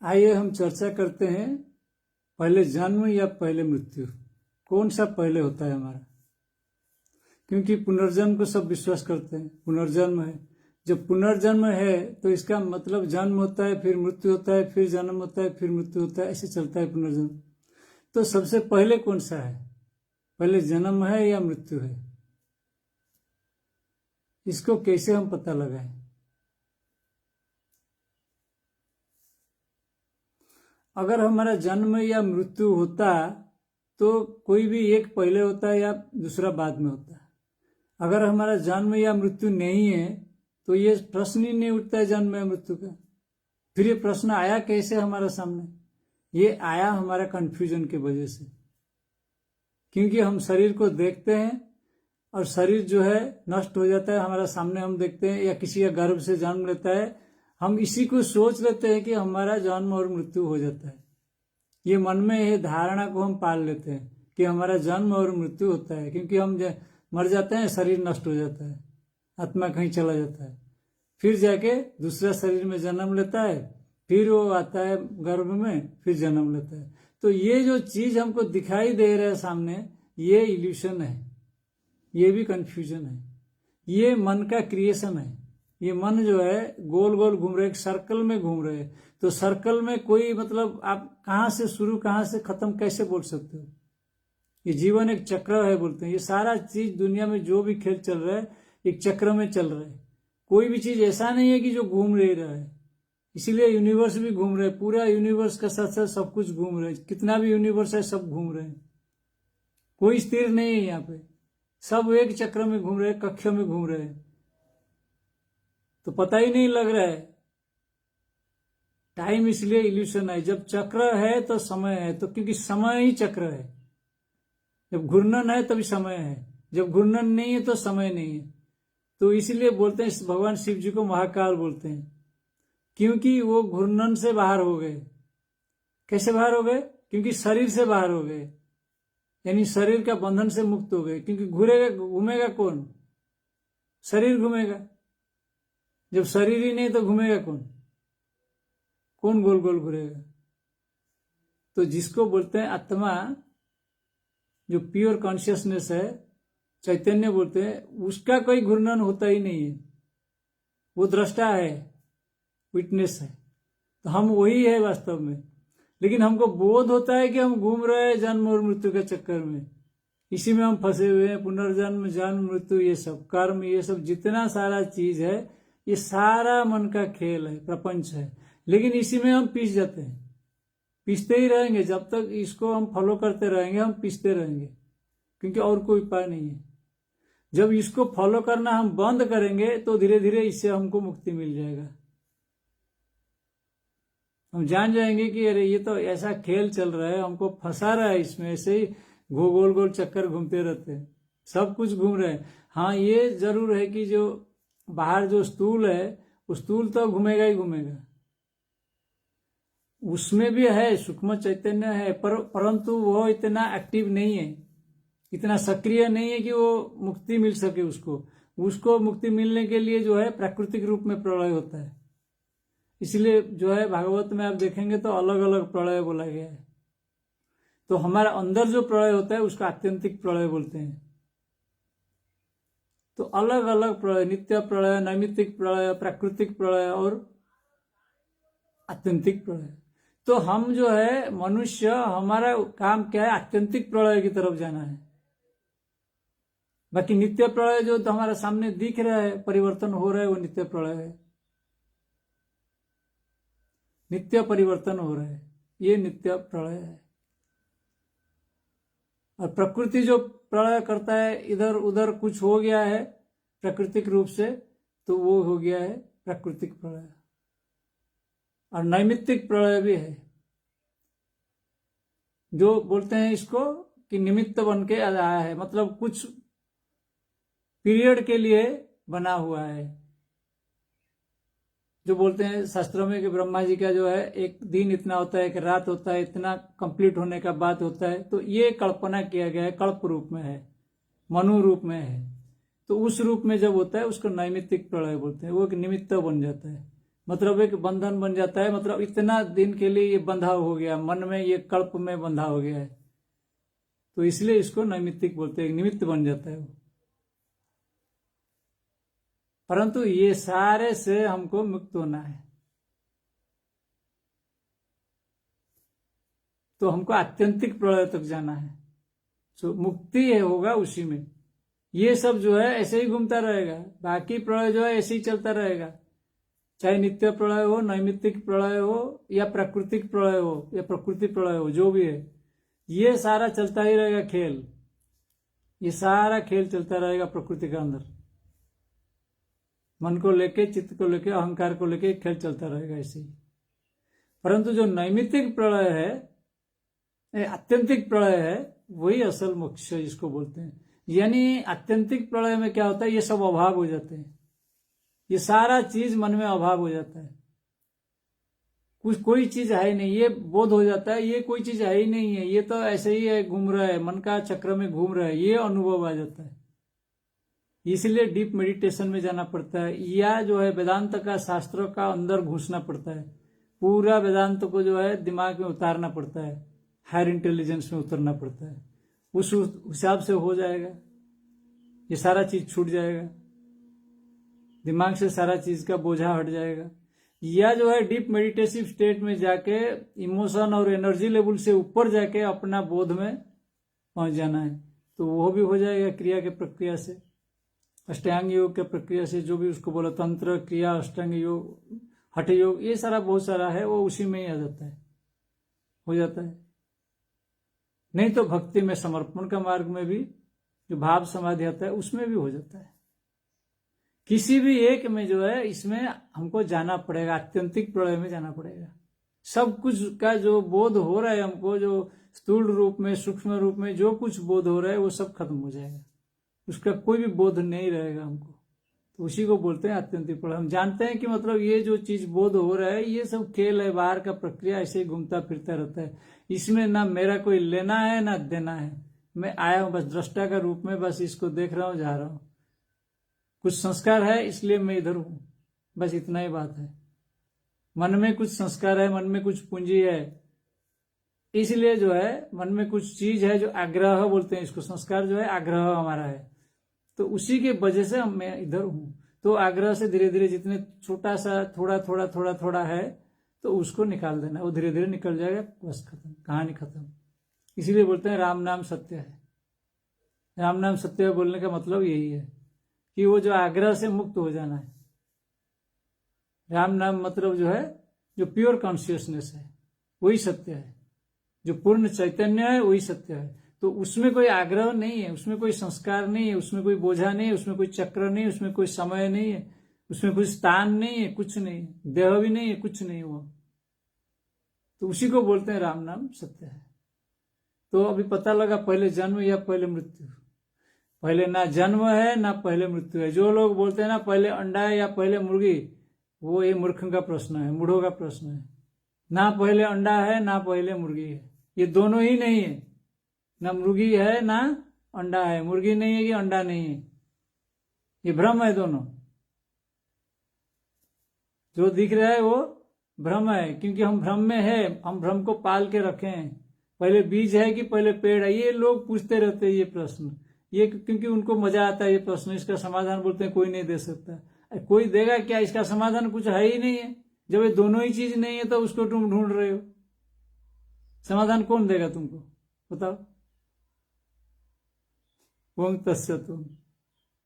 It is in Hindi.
आइए हम चर्चा करते हैं पहले जन्म या पहले मृत्यु, कौन सा पहले होता है हमारा। क्योंकि पुनर्जन्म को सब विश्वास करते हैं, पुनर्जन्म है। जब पुनर्जन्म है तो इसका मतलब जन्म होता है, फिर मृत्यु होता है, फिर जन्म होता है, फिर मृत्यु होता है, ऐसे चलता है पुनर्जन्म। तो सबसे पहले कौन सा है, पहले जन्म है या मृत्यु है, इसको कैसे हम पता लगाएं। अगर हमारा जन्म या मृत्यु होता तो कोई भी एक पहले होता है या दूसरा बाद में होता है। अगर हमारा जन्म या मृत्यु नहीं है तो ये प्रश्न ही नहीं उठता है जन्म या मृत्यु का। फिर ये प्रश्न आया कैसे हमारे सामने, ये आया हमारा कंफ्यूजन की वजह से। क्योंकि हम शरीर को देखते हैं और शरीर जो है नष्ट हो जाता है हमारा सामने, हम देखते हैं, या किसी का गर्भ से जन्म लेता है, हम इसी को सोच लेते हैं कि हमारा जन्म और मृत्यु हो जाता है। ये मन में ये धारणा को हम पाल लेते हैं कि हमारा जन्म और मृत्यु होता है। क्योंकि हम मर जाते हैं, शरीर नष्ट हो जाता है, आत्मा कहीं चला जाता है, फिर जाके दूसरा शरीर में जन्म लेता है, फिर वो आता है गर्भ में, फिर जन्म लेता है। तो ये जो चीज हमको दिखाई दे रहा है सामने, ये इल्यूशन है, ये भी कंफ्यूजन है, ये मन का क्रिएशन है। ये मन जो है गोल गोल घूम रहे, एक सर्कल में घूम रहे। तो सर्कल में कोई मतलब आप कहां से शुरू कहां से खत्म कैसे बोल सकते हो। ये जीवन एक चक्र है बोलते हैं। ये सारा चीज दुनिया में जो भी खेल चल रहा है एक चक्र में चल रहा है। कोई भी चीज ऐसा नहीं है कि जो घूम नहीं रहा है। इसीलिए यूनिवर्स भी घूम रहे, पूरा यूनिवर्स का साथ साथ सब कुछ घूम रहे। कितना भी यूनिवर्स है सब घूम रहे हैं, कोई स्थिर नहीं है यहाँ पे। सब एक चक्र में घूम रहे, कक्ष में घूम रहे हैं, तो पता ही नहीं लग रहा है टाइम। इसलिए इल्यूशन है। जब चक्र है तो समय है, तो क्योंकि समय ही चक्र है। जब घूर्णन है तभी समय है, जब घूर्णन नहीं है तो समय नहीं है। तो इसलिए बोलते हैं भगवान शिव जी को महाकाल बोलते हैं, क्योंकि वो घूर्णन से बाहर हो गए। कैसे बाहर हो गए? क्योंकि शरीर से बाहर हो गए, यानी शरीर का बंधन से मुक्त हो गए। क्योंकि घूमेगा कौन? शरीर घूमेगा। जब शरीर ही नहीं तो घूमेगा कौन? कौन गोल गोल घूरेगा? तो जिसको बोलते हैं आत्मा, जो प्योर कॉन्शियसनेस है, चैतन्य बोलते हैं, उसका कोई घूर्णन होता ही नहीं है। वो दृष्टा है, विटनेस है। तो हम वही है वास्तव में। लेकिन हमको बोध होता है कि हम घूम रहे हैं जन्म और मृत्यु के चक्कर में। इसी में हम फंसे हुए हैं। पुनर्जन्म, जन्म, मृत्यु, ये सब कर्म, ये सब जितना सारा चीज है, ये सारा मन का खेल है, प्रपंच है। लेकिन इसी में हम पिस जाते हैं, पिसते ही रहेंगे। जब तक इसको हम फॉलो करते रहेंगे हम पिसते रहेंगे, क्योंकि और कोई उपाय नहीं है। जब इसको फॉलो करना हम बंद करेंगे तो धीरे धीरे इससे हमको मुक्ति मिल जाएगा। हम जान जाएंगे कि अरे ये तो ऐसा खेल चल रहा है, हमको फंसा रहा है इसमें, ऐसे ही गोल गोल चक्कर घूमते रहते हैं, सब कुछ घूम रहे हैं। हाँ, ये जरूर है कि जो बाहर जो स्थूल है, वो स्थूल तो घूमेगा ही घूमेगा, उसमें भी है सूक्ष्म चैतन्य है, परंतु वो इतना एक्टिव नहीं है, इतना सक्रिय नहीं है कि वो मुक्ति मिल सके उसको मुक्ति मिलने के लिए जो है प्राकृतिक रूप में प्रलय होता है। इसलिए जो है भागवत में आप देखेंगे तो अलग अलग प्रलय बोला गया है। तो हमारा अंदर जो प्रलय होता है उसका आत्यंतिक प्रलय बोलते हैं। तो अलग अलग प्रलय, नित्य प्रलय, नैमित्तिक प्रलय, प्राकृतिक प्रलय और आत्यंतिक प्रलय। तो हम जो है मनुष्य, हमारा काम क्या है? आत्यंतिक प्रलय की तरफ जाना है। बाकी नित्य प्रलय जो तो हमारे सामने दिख रहा है, परिवर्तन हो रहा है, वो नित्य प्रलय है। नित्य परिवर्तन हो रहा है, ये नित्य प्रलय है। और प्रकृति जो प्रलय करता है, इधर उधर कुछ हो गया है प्राकृतिक रूप से, तो वो हो गया है प्राकृतिक प्रलय। और नैमित्तिक प्रलय भी है, जो बोलते हैं इसको कि निमित्त बन के आया है, मतलब कुछ पीरियड के लिए बना हुआ है। जो बोलते हैं शास्त्रों में कि ब्रह्मा जी का जो है एक दिन इतना होता है, एक रात होता है, इतना कंप्लीट होने का बाद होता है। तो ये कल्पना किया गया है, कल्प रूप में है, मनु रूप में है। तो उस रूप में जब होता है उसको नैमित्तिक प्रलय बोलते हैं, वो एक निमित्त बन जाता है। मतलब एक बंधन बन जाता है, मतलब इतना दिन के लिए ये बंधा हो गया, मन में ये कल्प में बंधा हो गया है, तो इसलिए इसको नैमित्तिक बोलते हैं, निमित्त बन जाता है वो। परंतु ये सारे से हमको मुक्त होना है, तो हमको आत्यंतिक प्रलय तक जाना है, तो मुक्ति है होगा उसी में। ये सब जो है ऐसे ही घूमता रहेगा, बाकी प्रलय जो है ऐसे ही चलता रहेगा, चाहे नित्य प्रलय हो, नैमित्तिक प्रलय हो, या प्राकृतिक प्रलय हो, या प्रकृति प्रलय हो, जो भी है, ये सारा चलता ही रहेगा खेल। ये सारा खेल चलता रहेगा प्रकृति के अंदर, मन को लेके, चित्त को लेके, अहंकार को लेके खेल चलता रहेगा ऐसे ही। परंतु जो नैमित्तिक प्रलय है, आत्यंतिक प्रलय है, वही असल मोक्ष इसको बोलते हैं। यानी आत्यंतिक प्रलय में क्या होता है, ये सब अभाव हो जाते हैं, ये सारा चीज मन में अभाव हो जाता है, कुछ कोई चीज है ही नहीं, ये बोध हो जाता है ये कोई चीज है ही नहीं है, ये तो ऐसे ही है, घूम रहा है, मन का चक्र में घूम रहा है, ये अनुभव आ जाता है। इसलिए डीप मेडिटेशन में जाना पड़ता है, या जो है वेदांत का शास्त्रों का अंदर घुसना पड़ता है, पूरा वेदांत को जो है दिमाग में उतारना पड़ता है, हायर इंटेलिजेंस में उतरना पड़ता है, उस हिसाब से हो जाएगा, ये सारा चीज छूट जाएगा, दिमाग से सारा चीज का बोझा हट जाएगा। या जो है डीप मेडिटेटिव स्टेट में जाके इमोशन और एनर्जी लेवल से ऊपर जाके अपना बोध में पहुंच जाना है, तो वो भी हो जाएगा क्रिया के प्रक्रिया से, अष्टांग योग के प्रक्रिया से, जो भी उसको बोला, तंत्र क्रिया, अष्टांग योग, हठ योग, ये सारा बहुत सारा है, वो उसी में ही आ जाता है, हो जाता है। नहीं तो भक्ति में, समर्पण का मार्ग में भी जो भाव समाधि आता है उसमें भी हो जाता है। किसी भी एक में जो है, इसमें हमको जाना पड़ेगा, आत्यंतिक प्रलय में जाना पड़ेगा। सब कुछ का जो बोध हो रहा है हमको, जो स्थूल रूप में, सूक्ष्म रूप में जो कुछ बोध हो रहा है, वो सब खत्म हो जाएगा, उसका कोई भी बोध नहीं रहेगा हमको, तो उसी को बोलते हैं आत्यंतिक प्रलय। हम जानते हैं कि मतलब ये जो चीज बोध हो रहा है, ये सब खेल है, बाहर का प्रक्रिया ऐसे ही घूमता फिरता रहता है, इसमें ना मेरा कोई लेना है ना देना है, मैं आया हूं बस दृष्टा का रूप में, बस इसको देख रहा हूं, जा रहा हूं, कुछ संस्कार है इसलिए मैं इधर हूं, बस इतना ही बात है। मन में कुछ संस्कार है, मन में कुछ पूंजी है, इसलिए जो है मन में कुछ चीज है जो आग्रह बोलते हैं इसको, संस्कार जो है आग्रह हमारा है, तो उसी के वजह से मैं इधर हूं। तो आग्रह से धीरे धीरे जितने छोटा सा थोड़ा थोड़ा थोड़ा थोड़ा है, तो उसको निकाल देना, वो धीरे धीरे निकल जाएगा, बस खत्म, कहानी खत्म। इसीलिए बोलते हैं राम नाम सत्य है। राम नाम सत्य है बोलने का मतलब यही है कि वो जो आग्रह से मुक्त हो जाना है। राम नाम मतलब जो है, जो प्योर कॉन्शियसनेस है वही सत्य है, जो पूर्ण चैतन्य है वही सत्य है। तो उसमें कोई आग्रह नहीं है, उसमें कोई संस्कार नहीं है, उसमें कोई बोझा नहीं है, उसमें कोई चक्र नहीं है, उसमें कोई समय नहीं है, उसमें कोई स्थान नहीं है, कुछ नहीं, देह भी नहीं है, कुछ नहीं हुआ, तो उसी को बोलते हैं राम नाम सत्य है। तो अभी पता लगा पहले जन्म या पहले मृत्यु, पहले ना जन्म है ना पहले मृत्यु है। जो लोग बोलते हैं ना पहले अंडा है या पहले मुर्गी, वो ये मूर्ख का प्रश्न है, मूढ़ों का प्रश्न है। ना पहले अंडा है ना पहले मुर्गी है, ये दोनों ही नहीं है, ना मुर्गी है ना अंडा है, मुर्गी नहीं है कि अंडा नहीं है, ये भ्रम है दोनों। जो दिख रहा है वो भ्रम है, क्योंकि हम भ्रम में है, हम भ्रम को पाल के रखे हैं। पहले बीज है कि पहले पेड़ है, ये लोग पूछते रहते हैं ये प्रश्न, ये क्योंकि उनको मजा आता है ये प्रश्न, इसका समाधान बोलते हैं कोई नहीं दे सकता। कोई देगा क्या, इसका समाधान कुछ है ही नहीं है। जब ये दोनों ही चीज नहीं है तो उसको तुम ढूंढ रहे हो, समाधान कौन देगा तुमको, बताओ। ओम तत्सत।